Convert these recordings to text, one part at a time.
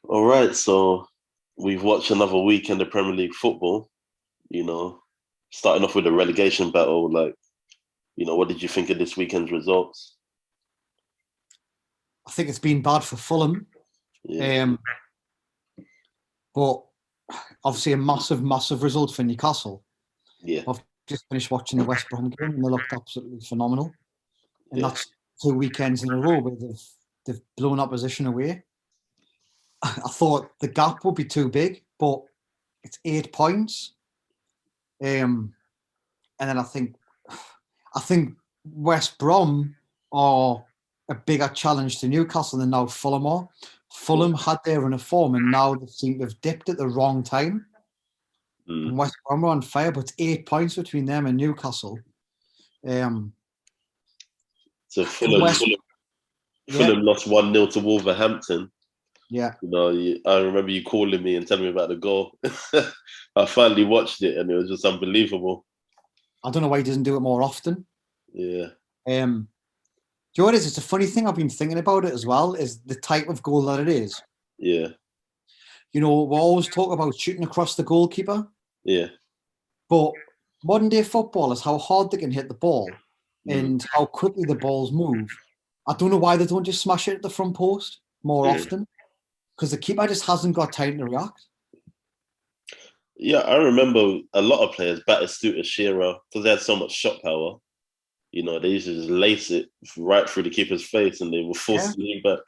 All right, so we've watched another week in the Premier League football. You know, starting off with the relegation battle. What did you think of this weekend's results? I think it's been bad for Fulham, Yeah, um, but obviously a massive, massive result for Newcastle. yeah, I've just finished watching the West Brom game and they looked absolutely phenomenal. And yeah. that's two weekends in a row where they've blown opposition away. I thought the gap would be too big, but it's 8 points. Um, and then I think West Brom are a bigger challenge to Newcastle than now Fulham are. Yeah. Fulham had their run of form and now they seem to have dipped at the wrong time. And Mm. West Brom are on fire, but it's 8 points between them and Newcastle. Um, So and West, yeah, Fulham lost 1-0 to Wolverhampton. yeah. I remember you calling me and telling me about the goal. I finally watched it and it was just unbelievable. I don't know why he doesn't do it more often. Yeah, Um, do you know what it is? It's a funny thing I've been thinking about it as well, is the type of goal that it is. yeah, You know, we always talk about shooting across the goalkeeper, yeah. but modern day footballers, how hard they can hit the ball Mm. and how quickly the balls move. I don't know why they don't just smash it at the front post more Yeah. often, because the keeper just hasn't got time to react. Yeah, I remember a lot of players, Batistuta, Shearer, because they had so much shot power. They used to just lace it right through the keeper's face and they were Yeah. forced to lean back.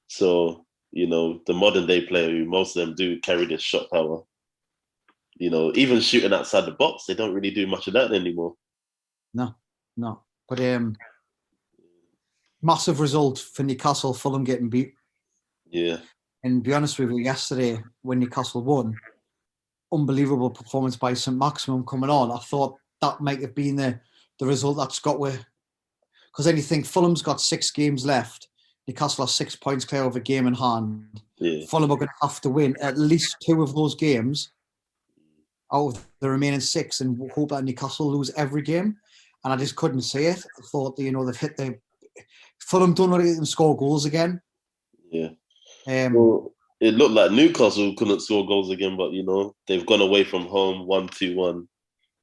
So, the modern day player, who most of them do carry this shot power, even shooting outside the box, they don't really do much of that anymore. No, no. But massive result for Newcastle, Fulham getting beat. Yeah, And be honest with you, yesterday when Newcastle won, unbelievable performance by St Maximum coming on. I thought that might have been the result that's got where, because then you think Fulham's got 6 games left. Newcastle are 6 points clear of a game in hand. yeah, Fulham are going to have to win at least two of those games out of the remaining six and hope that Newcastle lose every game. And I just couldn't see it. I thought that, they've hit the Fulham don't want to score goals again. yeah. Um, Well, it looked like Newcastle couldn't score goals again, but they've gone away from home 1-2-1,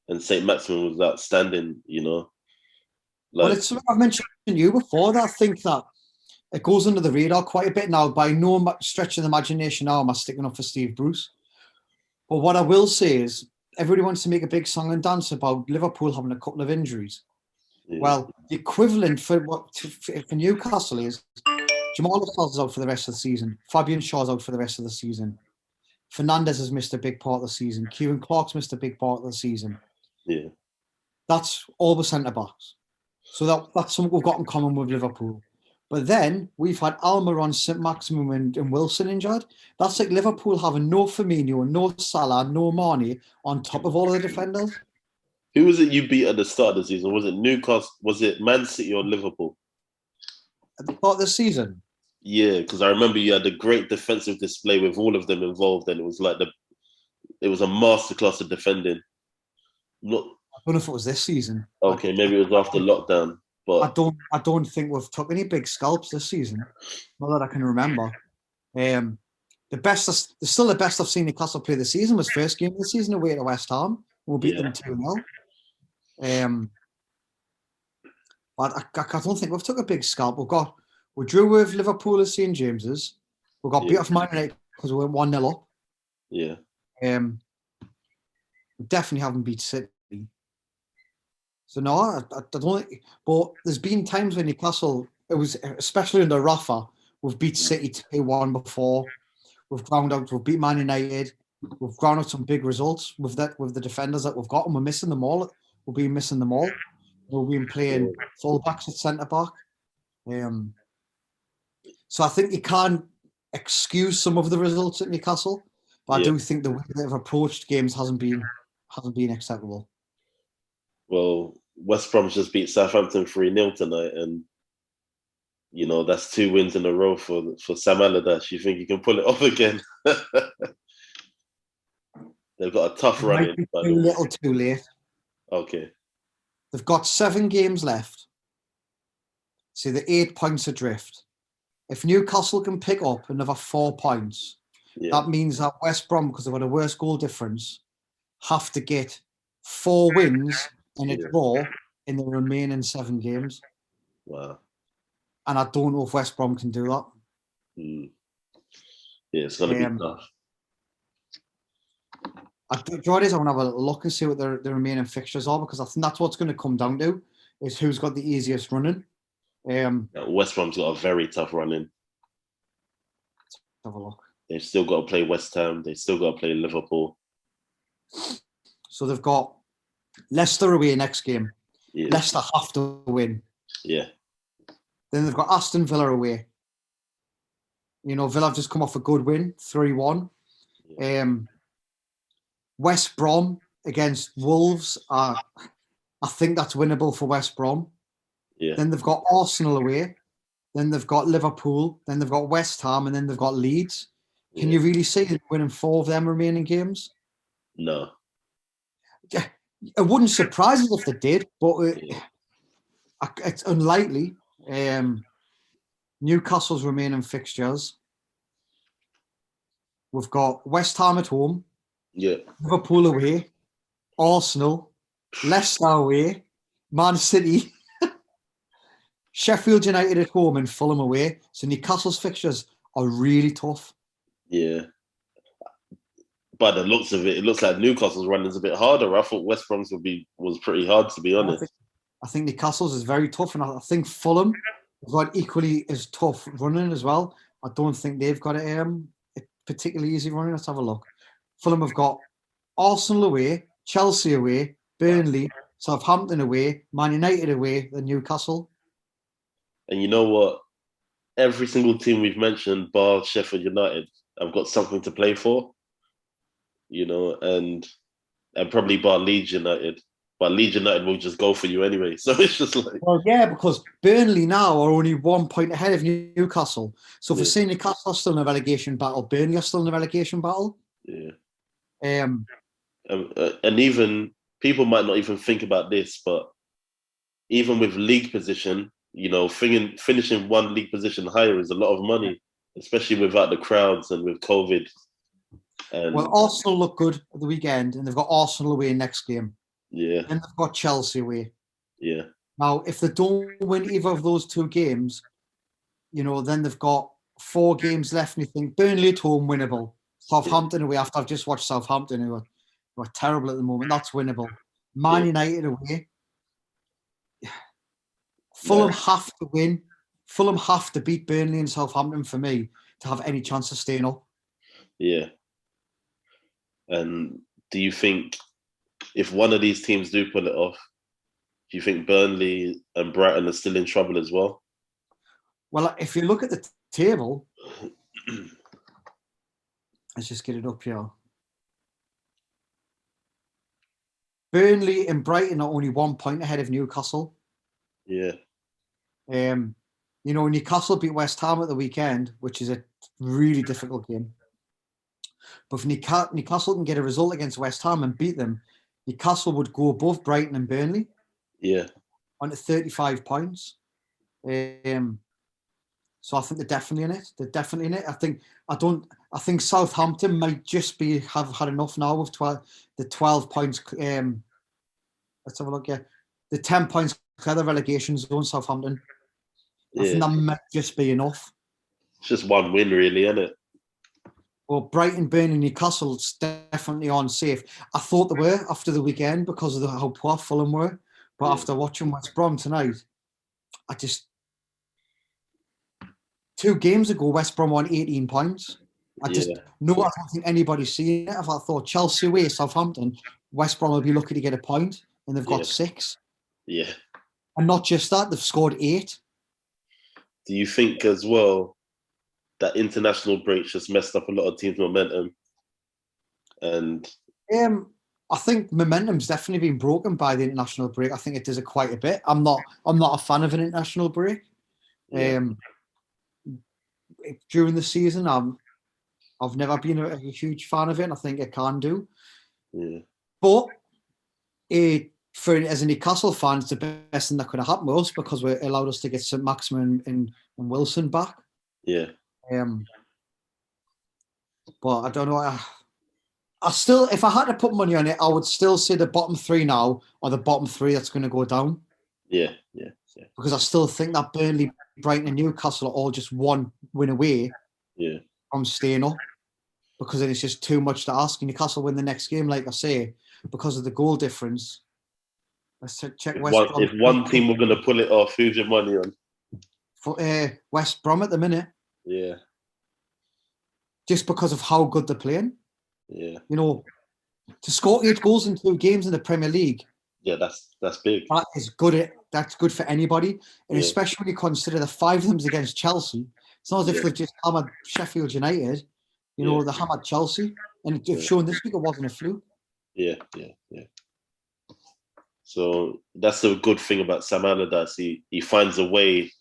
and St. Maximin was outstanding. well, Like it's something I've mentioned to you before that I think that it goes under the radar quite a bit now. By no stretch of the imagination now am I sticking up for Steve Bruce. But what I will say is everybody wants to make a big song and dance about Liverpool having a couple of injuries. yeah, Well, the equivalent for Newcastle is Jamal Lascelles out for the rest of the season. Fabian Shaw's out for the rest of the season. Fernandez has missed a big part of the season. Kieran Clark's missed a big part of the season. yeah, That's all the centre backs. So that's something we've got in common with Liverpool. But then we've had Almiron, St Maximum, and Wilson injured. That's like Liverpool having no Firmino, no Salah, no Mane on top of all of the defenders. Who was it you beat at the start of the season? Was it Newcastle? Was it Man City or Liverpool? At the start of the season, Yeah, because I remember you had a great defensive display with all of them involved, and it was a masterclass of defending. Not I don't know if it was this season. okay, maybe it was after lockdown, I but don't I don't think we've took any big scalps this season. Not that I can remember. Um, still the best I've seen Newcastle play this season was first game of the season away to West Ham. We'll beat yeah, them 2-0. But I don't think we've took a big scalp. We drew with Liverpool at St James's. We got beat yeah, off Man United because we went 1-0 up. yeah, Um, we definitely haven't beat City. So no, I don't think. But there's been times when Newcastle, it was especially under Rafa, we've beat City 2-1 before. We've beat Man United. We've ground out some big results with the defenders that we've got, and we're missing them all. We've been missing them all. We've been playing full backs at centre back. Um, so I think you can't excuse some of the results at Newcastle, but I yeah. do think the way they've approached games hasn't been acceptable. Well, West Brom just beat Southampton 3-0 tonight, and that's 2 wins in a row for Sam Allardyce. You think you can pull it off again? They've got a tough It run might in, be by too the way. little, too late. Okay, They've got 7 games left, so they're 8 points adrift. If Newcastle can pick up another 4 points, Yeah. that means that West Brom, because they've got a worse goal difference, have to get 4 wins and a draw in the remaining 7 games. Wow. And I don't know if West Brom can do that. Mm. Yeah, it's going to be tough. I want to have a look and see what the remaining fixtures are, because I think that's what's going to come down to, is who's got the easiest running. West Brom's got a very tough run in. Let's have a look. They've still got to play West Ham. They've still got to play Liverpool. So they've got Leicester away next game. Yeah. Leicester have to win. Yeah. Then they've got Aston Villa away. Villa have just come off a good win, 3-1. Yeah. West Brom against Wolves. I think that's winnable for West Brom. Yeah. Then they've got Arsenal away. Then they've got Liverpool. Then they've got West Ham. And then they've got Leeds. Can you really see them winning 4 of them remaining games? No. It wouldn't surprise us if they did, but it's unlikely. Newcastle's remaining fixtures. We've got West Ham at home. Yeah. Liverpool away. Arsenal. Leicester away. Man City. Sheffield United at home and Fulham away. So Newcastle's fixtures are really tough. Yeah. By the looks of it, it looks like Newcastle's running is a bit harder. I thought West Brom's was pretty hard, to be honest. I think Newcastle's is very tough, and I think Fulham have got equally as tough running as well. I don't think they've got a particularly easy running. Let's have a look. Fulham have got Arsenal away, Chelsea away, Burnley, Southampton away, Man United away, then Newcastle. And you know what? Every single team we've mentioned, bar Sheffield United, have got something to play for. And probably bar Leeds United. But Leeds United will just go for you anyway. So it's just like... Well, yeah, because Burnley now are only 1 point ahead of Newcastle. So if we're saying Newcastle are still in a relegation battle, Burnley are still in a relegation battle. Yeah. And even people might not even think about this, but even with league position, finishing 1 league position higher is a lot of money, especially without the crowds and with COVID. Well, Arsenal look good at the weekend, and they've got Arsenal away next game. Yeah. Then they've got Chelsea away. Yeah. Now, if they don't win either of those 2 games, then they've got 4 games left, and you think Burnley at home, winnable. Southampton away, after I've just watched Southampton, who are terrible at the moment, that's winnable. Man United away. Fulham have to win. Fulham have to beat Burnley and Southampton for me to have any chance of staying up. Yeah. And do you think if one of these teams do pull it off, do you think Burnley and Brighton are still in trouble as well? Well, if you look at the table, let's just get it up here. Burnley and Brighton are only 1 point ahead of Newcastle. Yeah. Newcastle beat West Ham at the weekend, which is a really difficult game. But if Newcastle can get a result against West Ham and beat them, Newcastle would go above Brighton and Burnley. Yeah. On 35 points. So I think they're definitely in it. They're definitely in it. I think Southampton might just have had enough now with 12 points. Let's have a look. Yeah, the 10 points clear the relegation zone. Southampton. I think that might just be enough. It's just 1 win, really, isn't it? Well, Brighton, Burnley, Newcastle's definitely on safe. I thought they were after the weekend because of how poor Fulham were. But after watching West Brom tonight, 2 games ago, West Brom won 18 points. I don't think anybody's seen it. If I thought Chelsea away, Southampton, West Brom will be lucky to get a point, and they've got 6. Yeah. And not just that, they've scored 8. Do you think as well that international break just messed up a lot of teams' momentum? And I think momentum's definitely been broken by the international break. I think it does it quite a bit. I'm not a fan of an international break. During the season, I've never been a huge fan of it, and I think it can do. Yeah. But as a Newcastle fan, it's the best thing that could have happened to us because it allowed us to get St. Maximin and Wilson back. Yeah. But I don't know. I still, if I had to put money on it, I would still say the bottom three now are the bottom three that's going to go down. Yeah. Because I still think that Burnley, Brighton, and Newcastle are all just one win away from staying up. Because then it's just too much to ask. And Newcastle win the next game, like I say, because of the goal difference. Let's check West Brom. If one team were going to pull it off, who's your money on? For West Brom at the minute. Yeah. Just because of how good they're playing. Yeah. You know, to score 8 goals in 2 games in the Premier League. Yeah, that's big. That is good. That's good for anybody. And especially when you consider the 5 of them against Chelsea. It's not as if they've just hammered Sheffield United. You know, they hammered Chelsea. And they've shown this week it wasn't a fluke. Yeah. So that's the good thing about Sam Allardyce. He finds a way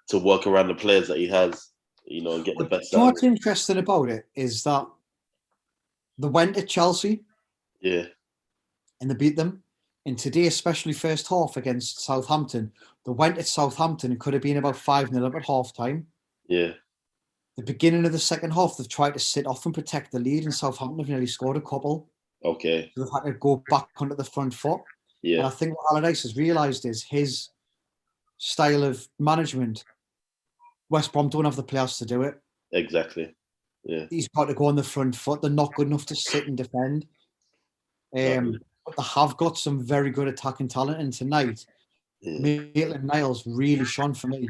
to work around the players that he has, you know, and get the best out of it. What's interesting about it is that they went to Chelsea. Yeah. And they beat them. And today, especially first half against Southampton, they went at Southampton and could have been about 5-0 up at half time. Yeah. The beginning of the second half, they've tried to sit off and protect the lead, and Southampton have nearly scored a couple. Okay. So they've had to go back onto the front foot. Yeah. And I think what Allardyce has realised is his style of management, West Brom don't have the players to do it. Exactly. Yeah. He's got to go on the front foot. They're not good enough to sit and defend. But they have got some very good attacking talent. And tonight, Maitland-Niles really shone for me.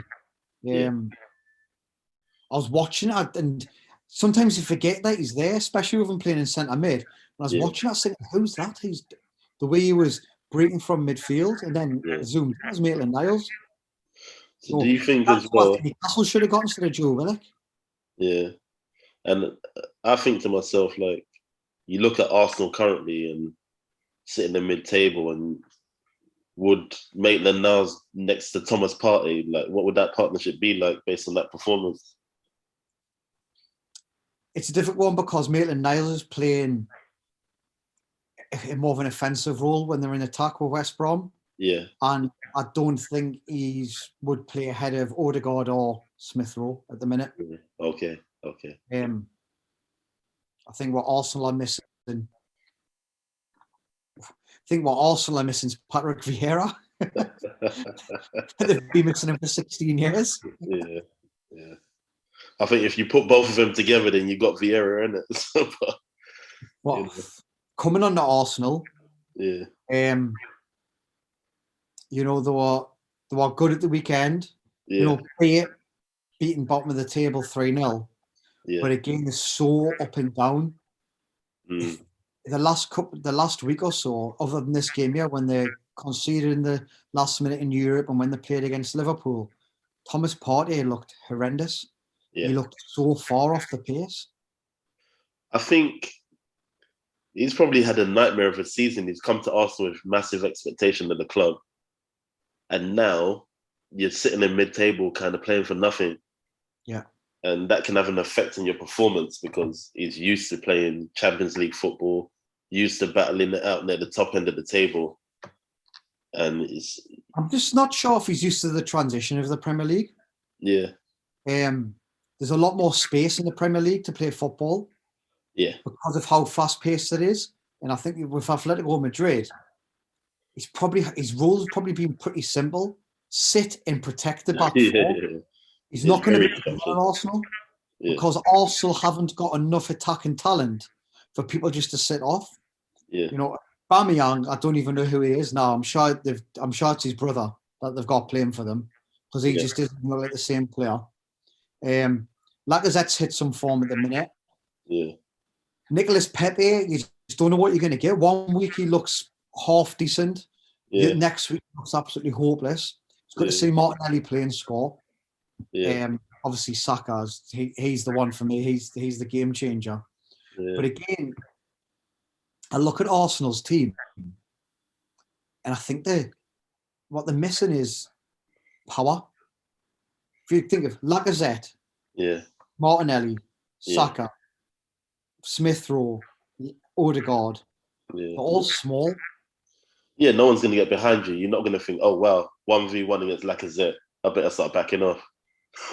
I was watching it, and sometimes you forget that he's there, especially with him playing in centre mid. When I was watching it, I was thinking, who's that? He's the way he was breaking from midfield, and then zoomed. That was Maitland-Niles. So do you think as well? Newcastle should have got instead of Joe Willock. Yeah, and I think to myself, like, you look at Arsenal currently and sit in the mid-table, and would Maitland-Niles next to Thomas Partey, like, what would that partnership be like based on that performance? It's a difficult one because Maitland-Niles is playing in more of an offensive role when they're in attack with West Brom. Yeah. And I don't think he would play ahead of Odegaard or Smith Rowe at the minute. Okay. I think what Arsenal are missing. Is Patrick Vieira. They've been missing him for 16 years. Yeah. I think if you put both of them together, then you got Vieira in it. Coming on to Arsenal, yeah. You know, they were good at the weekend. Yeah. You know, beating bottom of the table 3-0. Yeah. But again, it's so up and down. The last week or so, other than this game here, when they conceded in the last minute in Europe and when they played against Liverpool, Thomas Partey looked horrendous. Yeah. He looked so far off the pace. I think he's probably had a nightmare of a season. He's come to Arsenal with massive expectation of the club. And now you're sitting in mid-table kind of playing for nothing. Yeah. And that can have an effect on your performance because he's used to playing Champions League football, used to battling it out near the top end of the table. And I'm just not sure if he's used to the transition of the Premier League. Yeah. There's a lot more space in the Premier League to play football. Yeah. Because of how fast-paced it is. And I think with Atletico Madrid, his role has probably been pretty simple. Sit and protect the back four. He's not going to be on Arsenal because Arsenal haven't got enough attacking talent for people just to sit off. Yeah. You know, Aubameyang, I don't even know who he is now. I'm sure it's his brother that they've got playing for them because he just doesn't look like the same player. Lacazette's hit some form at the minute. Yeah. Nicolas Pepe, you just don't know what you're going to get. 1 week he looks half decent. Yeah. The next week he looks absolutely hopeless. It's good to see Martinelli play and score. Yeah. Obviously Saka's he's the one for me. He's the game changer. Yeah. But again, I look at Arsenal's team, and I think what they're missing is power. If you think of Lacazette, Martinelli, Saka, Smith Rowe, Odegaard, they're all small. Yeah, no one's going to get behind you. You're not going to think, oh, wow, 1v1 against Lacazette. I better start backing off.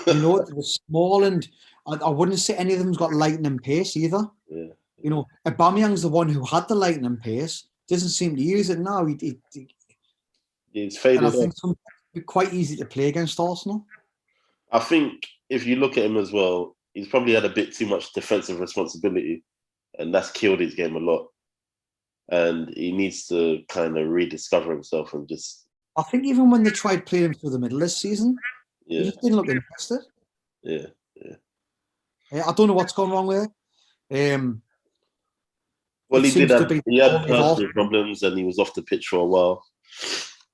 You know, they were small, and I wouldn't say any of them's got lightning pace either. Yeah. You know, Aubameyang's the one who had the lightning pace. Doesn't seem to use it now. He's And I faded off. think it'd be quite easy to play against Arsenal. I think if you look at him as well, he's probably had a bit too much defensive responsibility, and that's killed his game a lot. And he needs to kind of rediscover himself and just, I think even when they tried playing him through the middle this season, he yeah, just didn't look interested. yeah, yeah. I don't know what's gone wrong with it. Well, It seems to be he had always off. personal problems, and he was off the pitch for a while.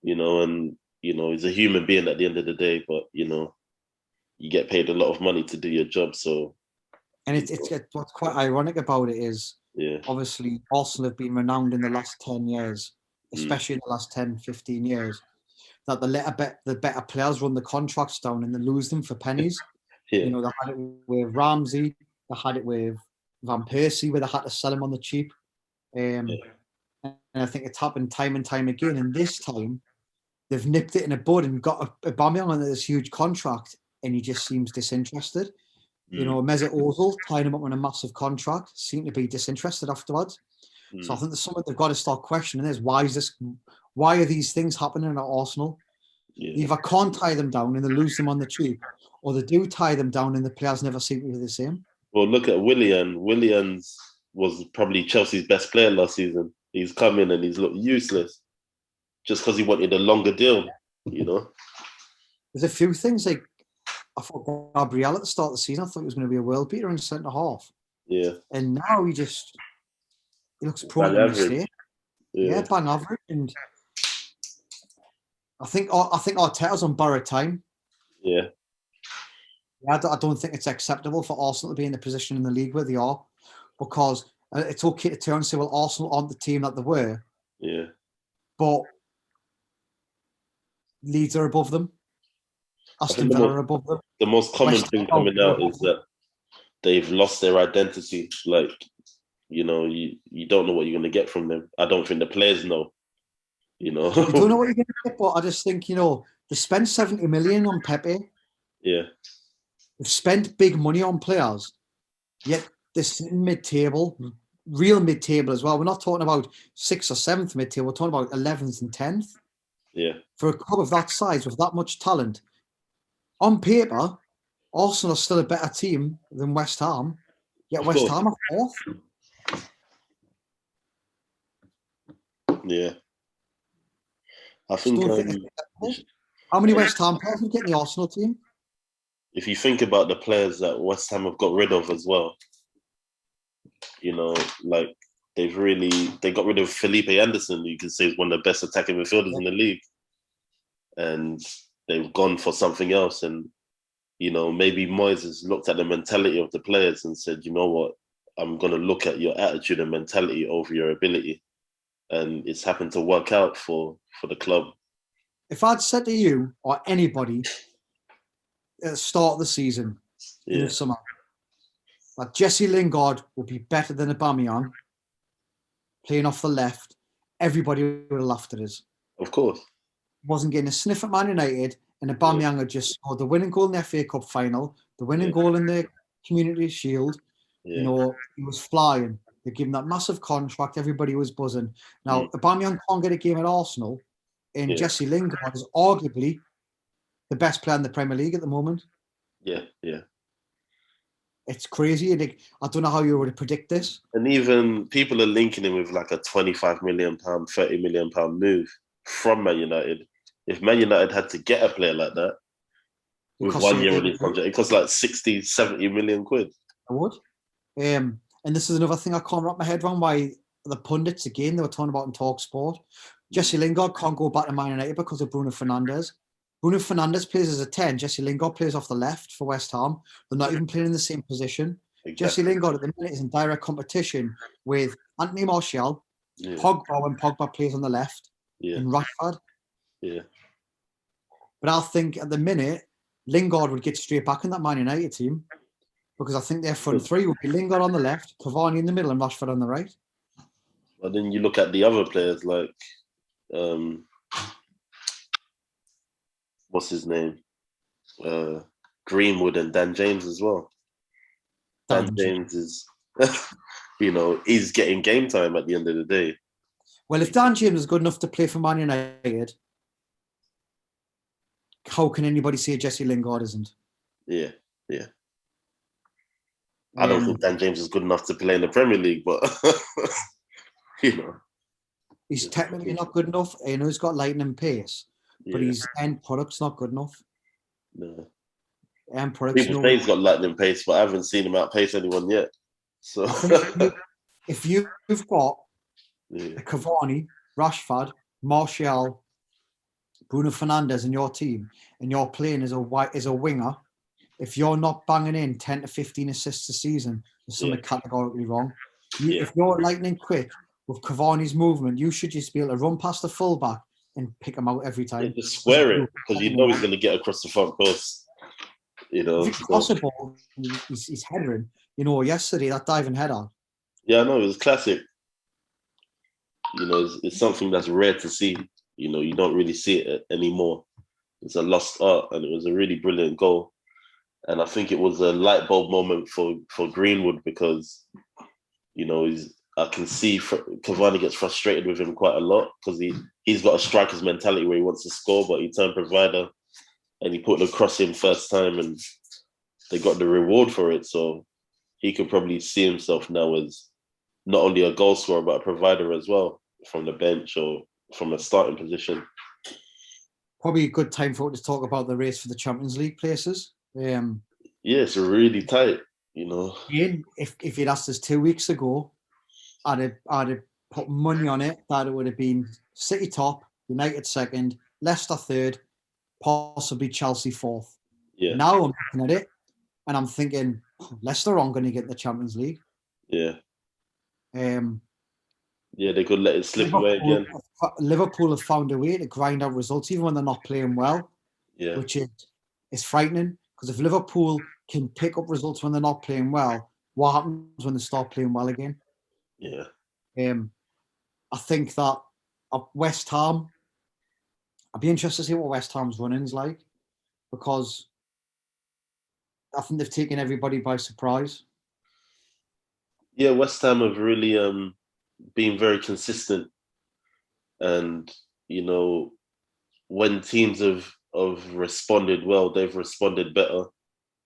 And he's a human being at the end of the day, but you get paid a lot of money to do your job, so. And it's what's quite ironic about it is, Yeah. obviously, Arsenal have been renowned in the last 10 years, especially in the last 10, 15 years, that the better players run the contracts down and they lose them for pennies. Yeah. They had it with Ramsey, they had it with Van Persie, where they had to sell him on the cheap. And I think it's happened time and time again. And this time, they've nipped it in a bud and got Aubameyang on this huge contract, and he just seems disinterested. Mesut Ozil tying him up on a massive contract, seemed to be disinterested afterwards. So I think there's something they've got to start questioning is why are these things happening at Arsenal? Yeah. They either can't tie them down and they lose them on the cheap, or they do tie them down and the players never seem to be the same. Well, look at Willian. Williams was probably Chelsea's best player last season. He's come in and he's looked useless just because he wanted a longer deal, There's a few things like, I thought Gabriel at the start of the season, I thought he was going to be a world beater in centre half. Yeah. And now he looks prone to mistake. Yeah, bang average. And I think Arteta's on borrowed time. Yeah. I don't think it's acceptable for Arsenal to be in the position in the league where they are, because it's okay to turn and say, well, Arsenal aren't the team that they were. Yeah. But Leeds are above them. Aston Villa are above them. The most common thing coming out is that they've lost their identity. Like, you don't know what you're going to get from them. I don't think the players know. You don't know what you're going to get, but I just think, they spent 70 million on Pepe. Yeah. They've spent big money on players, yet they're sitting mid-table, real mid-table as well. We're not talking about 6th or 7th mid-table. We're talking about 11th and 10th. Yeah. For a club of that size, with that much talent, on paper, Arsenal are still a better team than West Ham, yet West Ham are 4th. Yeah. I think how many West Ham players would get in the Arsenal team? If you think about the players that West Ham have got rid of as well, like they got rid of Felipe Anderson, you can say is one of the best attacking midfielders in the league. And they've gone for something else. And, maybe Moyes has looked at the mentality of the players and said, you know what, I'm going to look at your attitude and mentality over your ability. And it's happened to work out for the club. If I'd said to you or anybody at the start of the season in the summer that Jesse Lingard would be better than Aubameyang playing off the left, everybody would have laughed at us. Of course. Wasn't getting a sniff at Man United, and Aubameyang had just scored the winning goal in the FA Cup final, the winning goal in the Community Shield. He was flying. They gave him that massive contract. Everybody was buzzing. Now, Aubameyang can't get a game at Arsenal, and Jesse Lingard is arguably the best player in the Premier League at the moment. Yeah, yeah. It's crazy. I don't know how you would predict this. And even people are linking him with like a £25 million, £30 million move from Man United. If Man United had to get a player like that with 1 year on his contract, it costs like 60, 70 million quid. I would. And this is another thing I can't wrap my head around, why the pundits, again, they were talking about in TalkSport. Jesse Lingard can't go back to Man United because of Bruno Fernandes. Bruno Fernandes plays as a 10. Jesse Lingard plays off the left for West Ham. They're not even playing in the same position. Exactly. Jesse Lingard at the minute is in direct competition with Anthony Martial, Pogba when Pogba plays on the left, and Rashford. Yeah. But I think at the minute, Lingard would get straight back in that Man United team, because I think their front three would be Lingard on the left, Cavani in the middle, and Rashford on the right. But then you look at the other players like, what's his name? Greenwood and Dan James as well. Dan James is, he's getting game time at the end of the day. Well, if Dan James is good enough to play for Man United, how can anybody say Jesse Lingard isn't? Yeah. I don't think Dan James is good enough to play in the Premier League, but he's technically not good enough. He's got lightning pace, but his end product's not good enough. No. End product's People say he's got lightning pace, but I haven't seen him outpace anyone yet. So if you've got Cavani, Rashford, Martial, Bruno Fernandes in your team, and you're playing as a winger, if you're not banging in 10 to 15 assists a season, there's something categorically wrong. If you're lightning quick with Cavani's movement, you should just be able to run past the fullback and pick him out every time. Just square it, because he's going to get across the front post. If it's possible, he's headering. Yesterday, that diving header. Yeah, I know, it was classic. It's something that's rare to see. You don't really see it anymore. It's a lost art, and it was a really brilliant goal. And I think it was a light bulb moment for Greenwood, because, I can see Cavani gets frustrated with him quite a lot, because he's got a striker's mentality where he wants to score, but he turned provider and he put the cross in first time and they got the reward for it. So he could probably see himself now as not only a goal scorer, but a provider as well, from the bench or from a starting position. Probably a good time for us to talk about the race for the Champions League places. It's really tight, Ian, if you'd asked us 2 weeks ago, I'd have put money on it that it would have been City top, United second, Leicester third, possibly Chelsea fourth. Yeah. Now I'm looking at it and I'm thinking, Leicester aren't going to get the Champions League. Yeah. They could let it slip away again. Liverpool have found a way to grind out results even when they're not playing well. Yeah. Which is frightening, because if Liverpool can pick up results when they're not playing well, what happens when they start playing well again? Yeah. I think that West Ham, I'd be interested to see what West Ham's running's like, because I think they've taken everybody by surprise. Yeah, West Ham have really been very consistent, and when teams have responded well, they've responded better,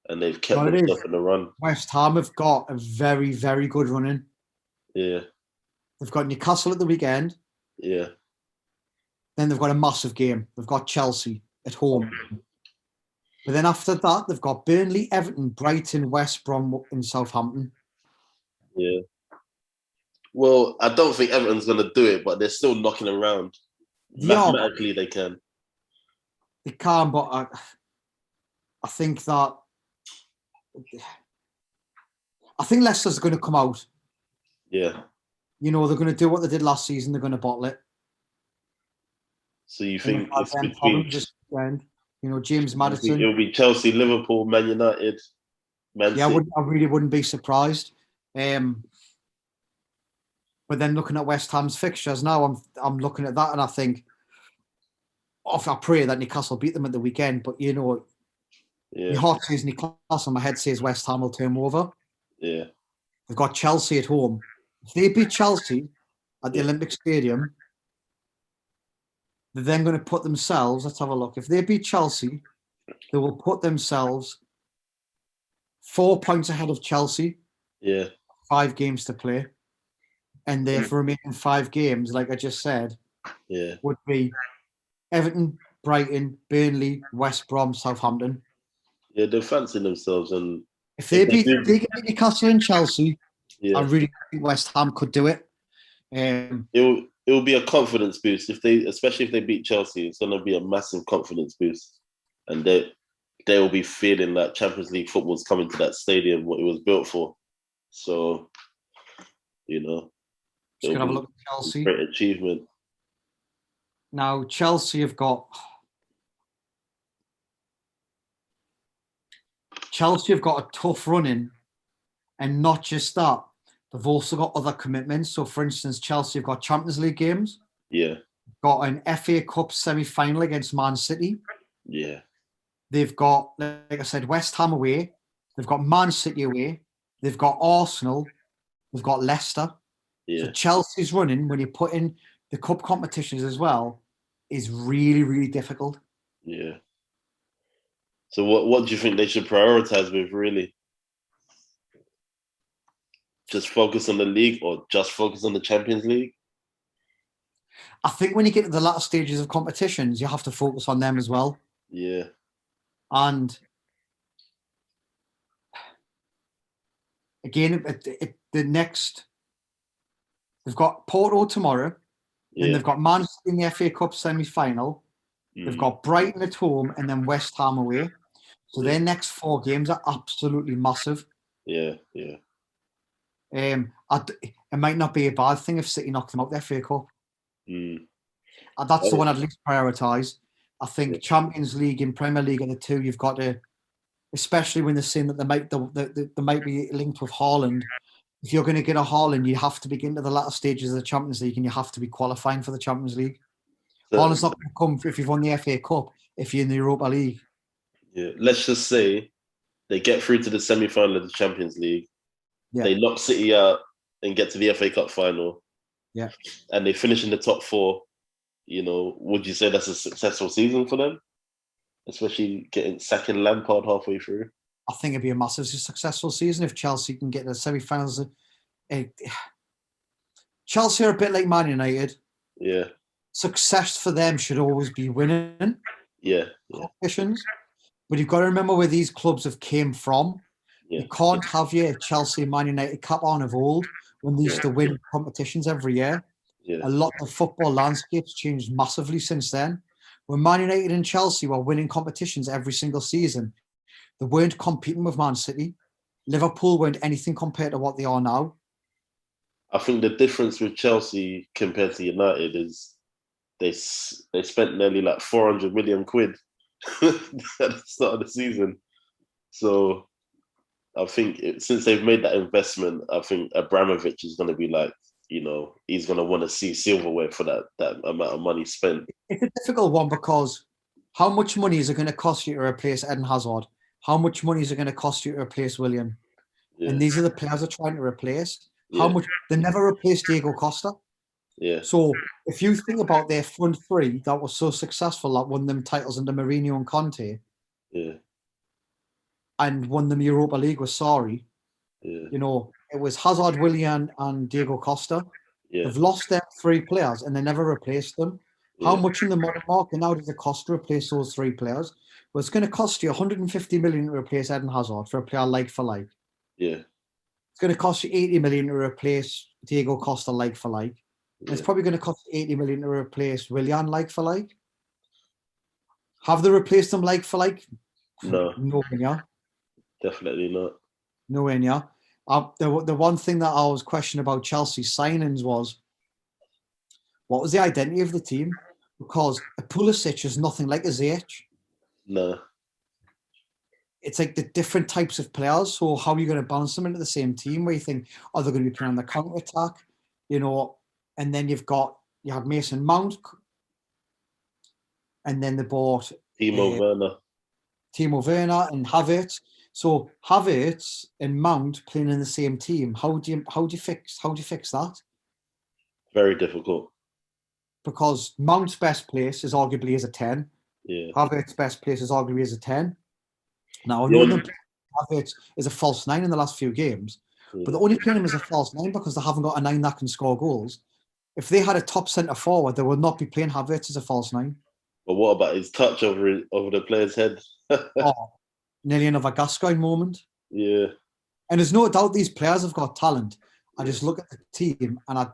and they've kept themselves in the run. West Ham have got a very, very good running. Yeah. They've got Newcastle at the weekend. Yeah. Then they've got a massive game. They've got Chelsea at home. But then after that, they've got Burnley, Everton, Brighton, West Brom, and Southampton. Yeah. Well, I don't think Everton's going to do it, but they're still knocking around. Mathematically, they can. They can, but I think Leicester's going to come out. Yeah. They're going to do what they did last season. They're going to bottle it. So you think it's between, James Maddison? It'll be Chelsea, Liverpool, Man United, Man City. I really wouldn't be surprised. But then looking at West Ham's fixtures now, I'm looking at that and I think, I pray that Newcastle beat them at the weekend. But my heart says Newcastle, my head says West Ham will turn over. Yeah, they've got Chelsea at home. If they beat Chelsea at the Olympic Stadium, they're then going to put themselves. Let's have a look. If they beat Chelsea, they will put themselves 4 points ahead of Chelsea. Yeah, 5 games to play. And their remaining 5 games, like I just said, would be Everton, Brighton, Burnley, West Brom, Southampton. Yeah, they're fancying themselves, and if they beat Newcastle and Chelsea, I really think West Ham could do it. It will be a confidence boost especially if they beat Chelsea. It's going to be a massive confidence boost, and they will be feeling that Champions League football's coming to that stadium, what it was built for. So, just gonna have a look at Chelsea. Great achievement. Now Chelsea have got a tough run in, and not just that, they've also got other commitments. So, for instance, Chelsea have got Champions League games. Yeah. Got an FA Cup semi-final against Man City. Yeah. They've got, like I said, West Ham away. They've got Man City away. They've got Arsenal. They've got Leicester. So Yeah, Chelsea's running, when you put in the cup competitions as well, is really, really difficult. yeah. So what do you think they should prioritize with really? Just focus on the league or just focus on the Champions League? I think when you get to the latter stages of competitions, you have to focus on them as well. Yeah, And again, they've got Porto tomorrow, then yeah. they've got Man City in the FA Cup semi-final, they've Mm, got Brighton at home, and then West Ham away. So yeah, their next 4 games are absolutely massive. yeah, yeah. It might not be a bad thing if City knock them out the FA Cup. Mm, That's the that one I'd is- least prioritise. I yeah. think Champions League and Premier League are the two you've got to, especially when they're saying that they might be linked with Haaland. If you're going to get a Haaland, you have to be getting to the latter stages of the Champions League, and you have to be qualifying for the Champions League. So, Haaland's not going to come if you've won the FA Cup if you're in the Europa League. yeah. Let's just say they get through to the semi-final of the Champions League. Yeah, They knock City out and get to the FA Cup final, yeah. and they finish in the top four. Would you say that's a successful season for them? Especially getting sacking Lampard halfway through. I think it'd be a massive successful season if Chelsea can get to the semi-finals. Chelsea are a bit like Man United. Yeah, Success for them should always be winning yeah, yeah, competitions. But you've got to remember where these clubs have came from. yeah, You can't have your Chelsea and Man United cap on of old when they used to win competitions every year. yeah, A lot of football landscapes changed massively since then. When Man United and Chelsea were winning competitions every single season, they weren't competing with Man City. Liverpool weren't anything compared to what they are now. I think the difference with Chelsea compared to United is they spent nearly like 400 million quid at the start of the season. So I think since they've made that investment, I think Abramovich is going to be like, he's going to want to see silverware for that amount of money spent. It's a difficult one because how much money is it going to cost you to replace Eden Hazard? How much money is it going to cost you to replace William? Yeah, And these are the players they're trying to replace. How yeah, much they never replaced Diego Costa. yeah, So if you think about their front three that was so successful that won them titles under Mourinho and Conte yeah, and won them Europa League with Sarri, yeah, it was Hazard, Willian, and Diego Costa. yeah, They've lost their 3 players and they never replaced them. How yeah, much in the modern market now does it cost to replace those 3 players? Well, it's going to cost you 150 million to replace Eden Hazard for a player like for like. yeah, It's going to cost you 80 million to replace Diego Costa like for like. And it's yeah. probably going to cost 80 million to replace Willian like for like. Have they replaced them like for like? No, Nowhere near. definitely not. Nowhere near. The one thing that I was questioning about Chelsea signings was, what was the identity of the team? Because a Pulisic is nothing like a Ziyech. No, It's like the different types of players. So how are you going to balance them into the same team where you think, oh, they're going to be playing on the counter attack, and then you had Mason Mount, and then they bought Timo Werner. Timo Werner and Havertz. So Havertz and Mount playing in the same team. How do you fix that? Very difficult. Because Mount's best place is arguably as a 10. Yeah. Havertz's best place is arguably as a 10. Now I The know only, them Havertz is a false 9 in the last few games, but yeah. they're only playing him as a false 9 because they haven't got a 9 that can score goals. If they had a top centre forward, they would not be playing Havertz as a false 9. But what about his touch over the player's head? Oh, nearly another Gascoigne moment. Yeah. And there's no doubt these players have got talent. I Yeah. just look at the team and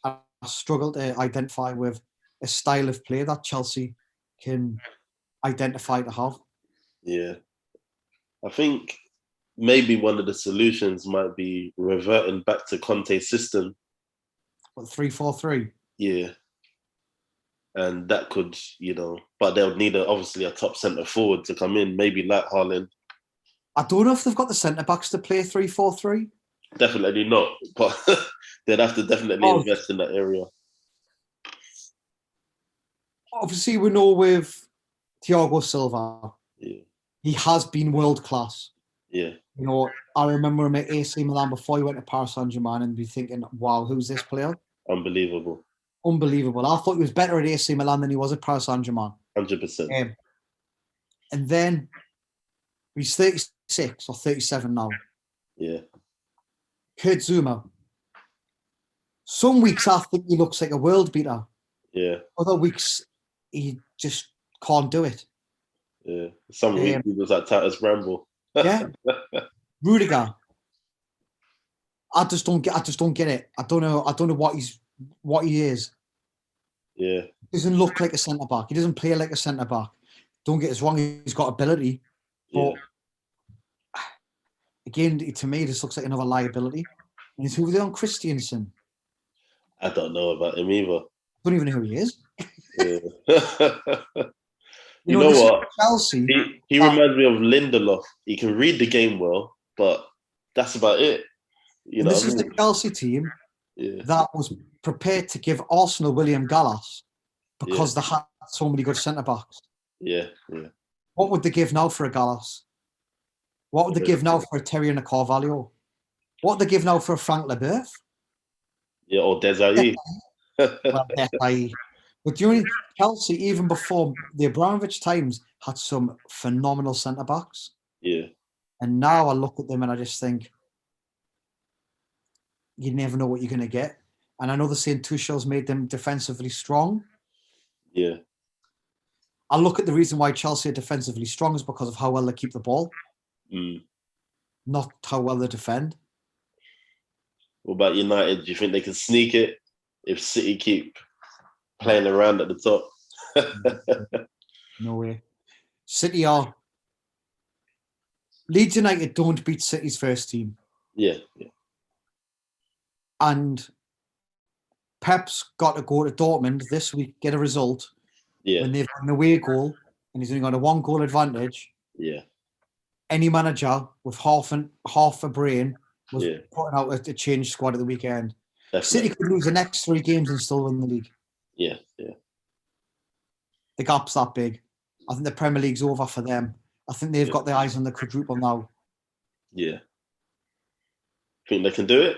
I struggle to identify with a style of play that Chelsea can identify to have. Yeah. I think maybe one of the solutions might be reverting back to Conte's system. What, 3-4-3? Yeah. And that could, but they'll need obviously a top centre forward to come in, maybe like Haaland. I don't know if they've got the centre backs to play 3-4-3. Definitely not, but they'd have to definitely invest in that area. Obviously, we know with Thiago Silva, Yeah. he has been world class. Yeah. You know, I remember him at AC Milan before he went to Paris Saint-Germain and be thinking, wow, who's this player? Unbelievable. Unbelievable. I thought he was better at AC Milan than he was at Paris Saint-Germain. 100%. And then he's 36 or 37 now. Yeah. Kurt Zuma. Some weeks I think he looks like a world beater. Yeah. Other weeks he just can't do it. Yeah. Some weeks he was like Titus Bramble. Yeah. Rudiger. I just don't get it. I don't know what he is. Yeah. He doesn't look like a centre back. He doesn't play like a centre back. Don't get us wrong, he's got ability. But again, to me, this looks like another liability. And it's who they on Christiansen. I don't know about him either. Don't even know who he is. Yeah. you know what? Chelsea. He reminds me of Lindelof. He can read the game well, but that's about it. This is the Chelsea team that was prepared to give Arsenal William Gallas because they had so many good centre backs. Yeah, yeah. What would they give now for a Gallas? What would they give now for a Terry and a Carvalho? What would they give now for a Frank Leboeuf? Yeah, or Desai. Well, Desai. But during Chelsea, even before the Abramovich times, had some phenomenal centre backs. Yeah. And now I look at them and I just think, you never know what you're going to get. And I know they're saying Tuchel's made them defensively strong. Yeah. I look at the reason why Chelsea are defensively strong is because of how well they keep the ball, not how well they defend. What about United? Do you think they can sneak it if City keep playing around at the top? No way. City are... Leeds United don't beat City's first team. Yeah, yeah. And Pep's got to go to Dortmund this week, get a result, when they've got an away goal, and he's only got a 1-goal advantage. Yeah. Any manager with half a brain was putting out a change squad at the weekend. Definitely. City could lose the next 3 games and still win the league. Yeah, yeah. The gap's that big. I think the Premier League's over for them. I think they've got their eyes on the quadruple now. Yeah. Think they can do it?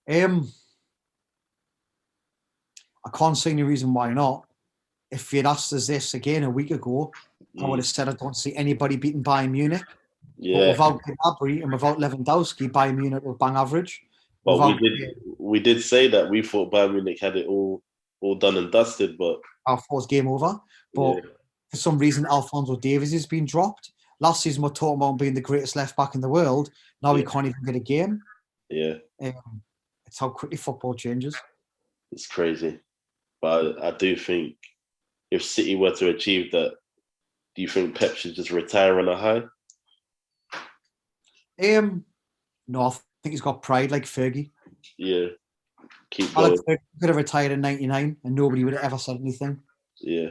I can't see any reason why not. If you'd asked us this again a week ago, I would have said I don't see anybody beating Bayern Munich. Yeah. But without Gnabry and without Lewandowski, Bayern Munich will bang average. But we did say that we thought Bayern Munich had it all done and dusted, but our first game over. But for some reason, Alphonso Davies has been dropped. Last season, we're talking about being the greatest left back in the world. Now he can't even get a game. Yeah. It's how quickly football changes. It's crazy. But I do think if City were to achieve that, do you think Pep should just retire on a high? No, I think he's got pride like Fergie. Yeah. Keep going. Alex Fergie could have retired in 99 and nobody would have ever said anything. Yeah.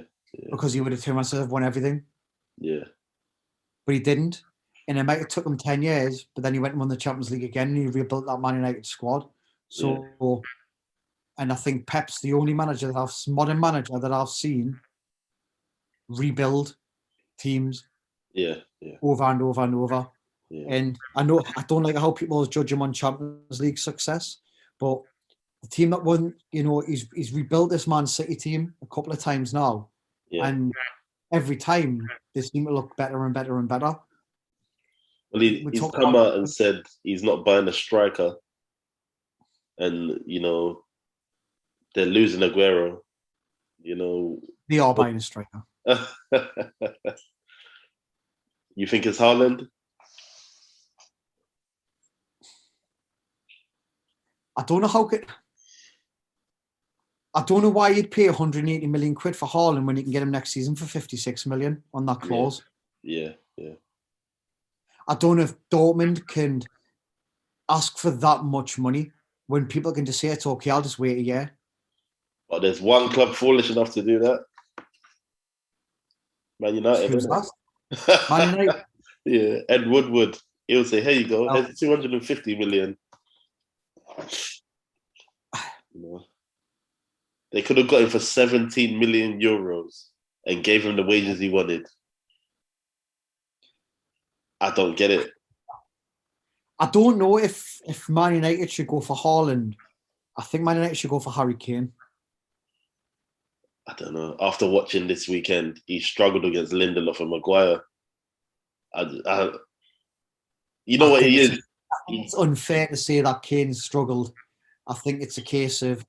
Because he would have turned around and said, I've won everything. Yeah. But he didn't. And it might have took him 10 years, but then he went and won the Champions League again and he rebuilt that Man United squad. So, and I think Pep's the only modern manager that I've seen rebuild teams over and over and over. Yeah. And I know I don't like how people judge him on Champions League success, but the team that won, he's rebuilt this Man City team a couple of times now. Yeah. And every time they seem to look better and better and better. Well, he's come out and said he's not buying a striker. And, they're losing Aguero. They are buying a striker. You think it's Haaland? I don't know why you'd pay 180 million quid for Haaland when you can get him next season for 56 million on that clause. Yeah. I don't know if Dortmund can ask for that much money when people can just say it's okay, I'll just wait a year. But there's one club foolish enough to do that. Man United. Who's that? Man United. Yeah, Ed Woodward. He'll say, here you go, here's 250 million. They could have got him for 17 million euros and gave him the wages he wanted. I don't get it. I don't know if Man United should go for Haaland. I think Man United should go for Harry Kane. I don't know. After watching this weekend, he struggled against Lindelof and Maguire. You know what he is? It's unfair to say that Kane struggled. I think it's a case of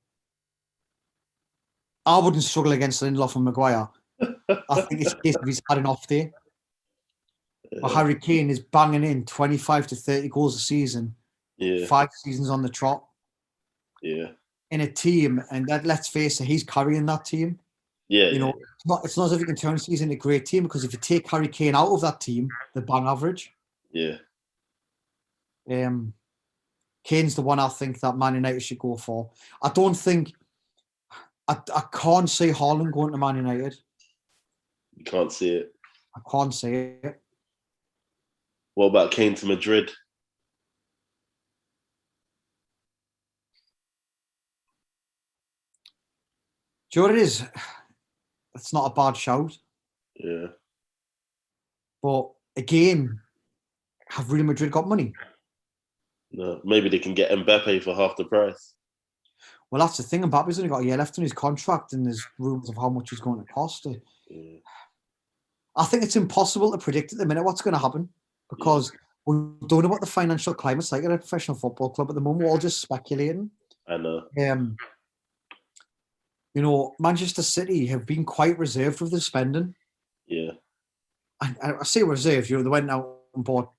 I wouldn't struggle against Lindelof and Maguire. I think it's a case of he's had an off day. But Harry Kane is banging in 25 to 30 goals a season. Yeah. 5 seasons on the trot. Yeah. In a team, and that, let's face it, he's carrying that team. Yeah. You know, it's not as if you can turn a season into a great team, because if you take Harry Kane out of that team, they're bang average. Yeah. Kane's the one I think that Man United should go for. I don't think I can't see Haaland going to Man United. You can't see it. I can't see it. What about Kane to Madrid? Do you know what it is? It's not a bad shout. Yeah. But again, have Real Madrid got money? No. Maybe they can get Mbappe for half the price. Well, that's the thing. Mbappe's only got a year left in his contract, and there's rumours of how much he's going to cost. Yeah. I think it's impossible to predict at the minute what's going to happen, because we don't know what the financial climate's like at a professional football club at the moment. We're all just speculating. I know. You know, Manchester City have been quite reserved with their spending. Yeah. And I say reserved, you know, they went out and bought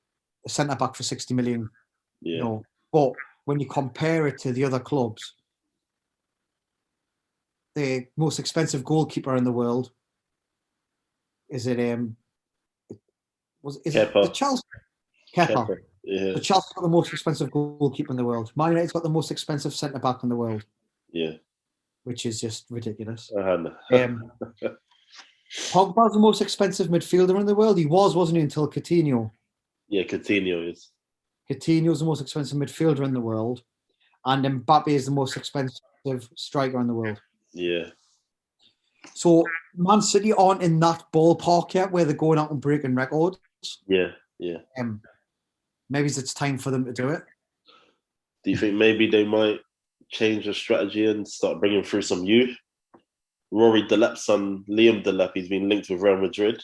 a centre back for 60 million. Yeah. You know, but when you compare it to the other clubs, the most expensive goalkeeper in the world is it the Chelsea? Kepa. Yeah. The Chelsea got the most expensive goalkeeper in the world. Man United's got the most expensive centre back in the world. Yeah. Which is just ridiculous. Pogba's the most expensive midfielder in the world. He was, wasn't he, until Coutinho? Yeah, Coutinho is. Coutinho's the most expensive midfielder in the world, and Mbappe is the most expensive striker in the world. Yeah. So Man City aren't in that ballpark yet where they're going out and breaking records. Yeah, yeah. Maybe it's time for them to do it. Do you think maybe they might change the strategy and start bringing through some youth? Rory Delap's son, Liam Delap, he's been linked with Real Madrid.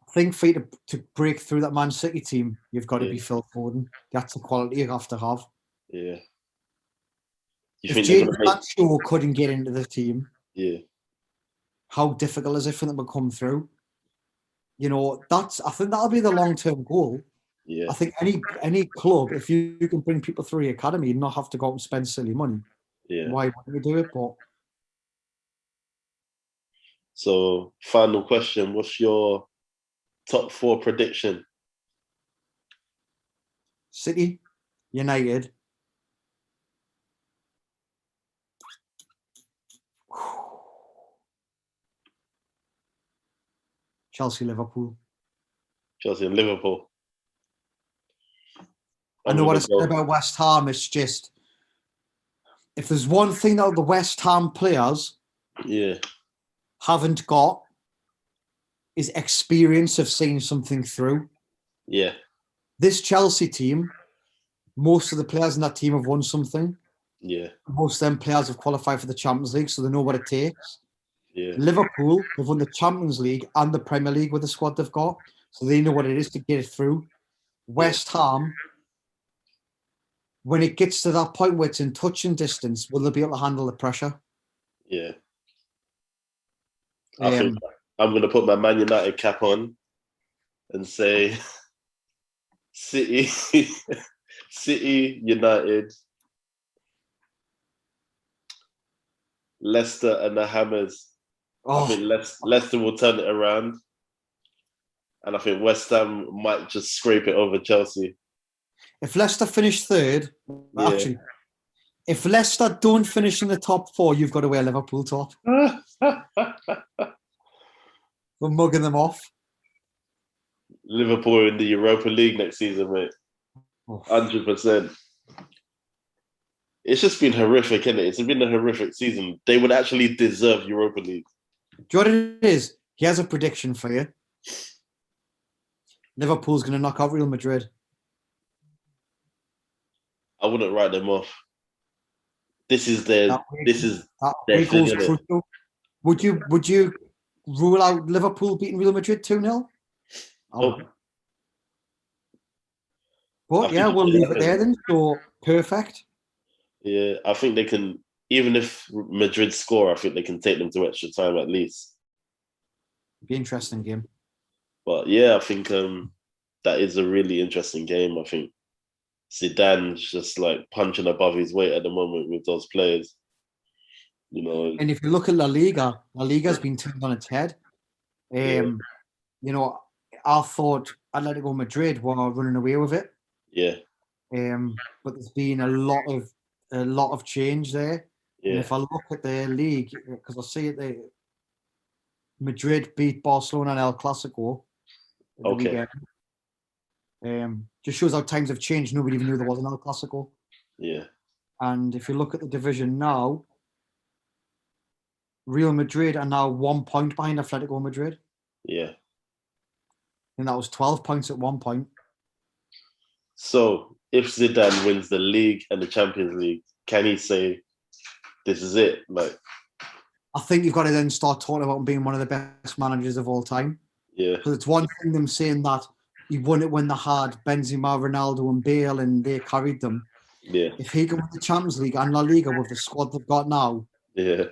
I think for you to break through that Man City team, you've got to be Phil Foden. That's the quality you have to have. Yeah. If Jadon Sancho couldn't get into the team, how difficult is it for them to come through? You know, I think that'll be the long-term goal. Yeah. I think any club, if you can bring people through the academy and not have to go out and spend silly money, why wouldn't you do it? But so, final question: what's your top 4 prediction? City, United, Chelsea, Liverpool. Chelsea and Liverpool. I know what I said about West Ham. It's just, if there's one thing that the West Ham players haven't got, is experience of seeing something through. Yeah. This Chelsea team, most of the players in that team have won something. Yeah. Most of them players have qualified for the Champions League, so they know what it takes. Yeah. Liverpool have won the Champions League and the Premier League with the squad they've got, so they know what it is to get it through. West Ham, when it gets to that point where it's in touching distance, will they be able to handle the pressure? Yeah. I think I'm going to put my Man United cap on and say City, United, Leicester and the Hammers. I think Leicester will turn it around. And I think West Ham might just scrape it over Chelsea. If Leicester finish third, actually, if Leicester don't finish in the top 4, you've got to wear Liverpool top. We're mugging them off. Liverpool in the Europa League next season, mate. 100%. It's just been horrific, isn't it? It's been a horrific season. They would actually deserve Europa League. Do you know what it is? He has a prediction for you. Liverpool's going to knock out Real Madrid. I wouldn't write them off. This is their That thing, goes innit? crucial. Would you rule out Liverpool beating Real Madrid 2-0? Oh, But yeah, we'll leave it there then. So perfect. yeah, I think they can. Even if Madrid score, I think they can take them to extra time at least. Be an interesting game. But yeah, I think that is a really interesting game. I think Zidane's just like punching above his weight at the moment with those players. You know, And if you look at La Liga's been turned on its head. You know, I thought Atletico Madrid were running away with it. yeah, But there's been a lot of change there. yeah. And if I look at the league, because I see it, Madrid beat Barcelona in El Clasico at the Okay, weekend. Just shows how times have changed. Nobody even knew there was an El Clasico. yeah, And if you look at the division now, Real Madrid are now 1 point behind Atletico Madrid. yeah. And that was 12 points at one point. So if Zidane wins the league and the Champions League, can he say this is it? Like, I think you've got to then start talking about him being one of the best managers of all time. yeah, Because it's one thing them saying that he won it when they had Benzema, Ronaldo, and Bale, and they carried them. yeah, If he can win the Champions League and La Liga with the squad they've got now, yeah,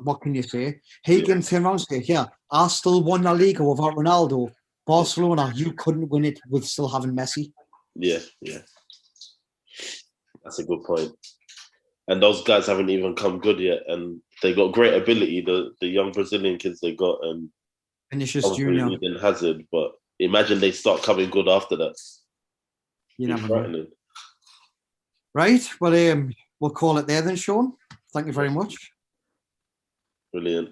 what can you say? He can turn around and say, "Yeah, I still won La Liga without Ronaldo. Barcelona, you couldn't win it with still having Messi." yeah, yeah. That's a good point. And those guys haven't even come good yet, and they got great ability. The young Brazilian kids they got, and Vinicius obviously Junior. Eden Hazard. But imagine they start coming good after that. You Be never know. frightening. Right, well, we'll call it there then, Sean. Thank you very much. Brilliant.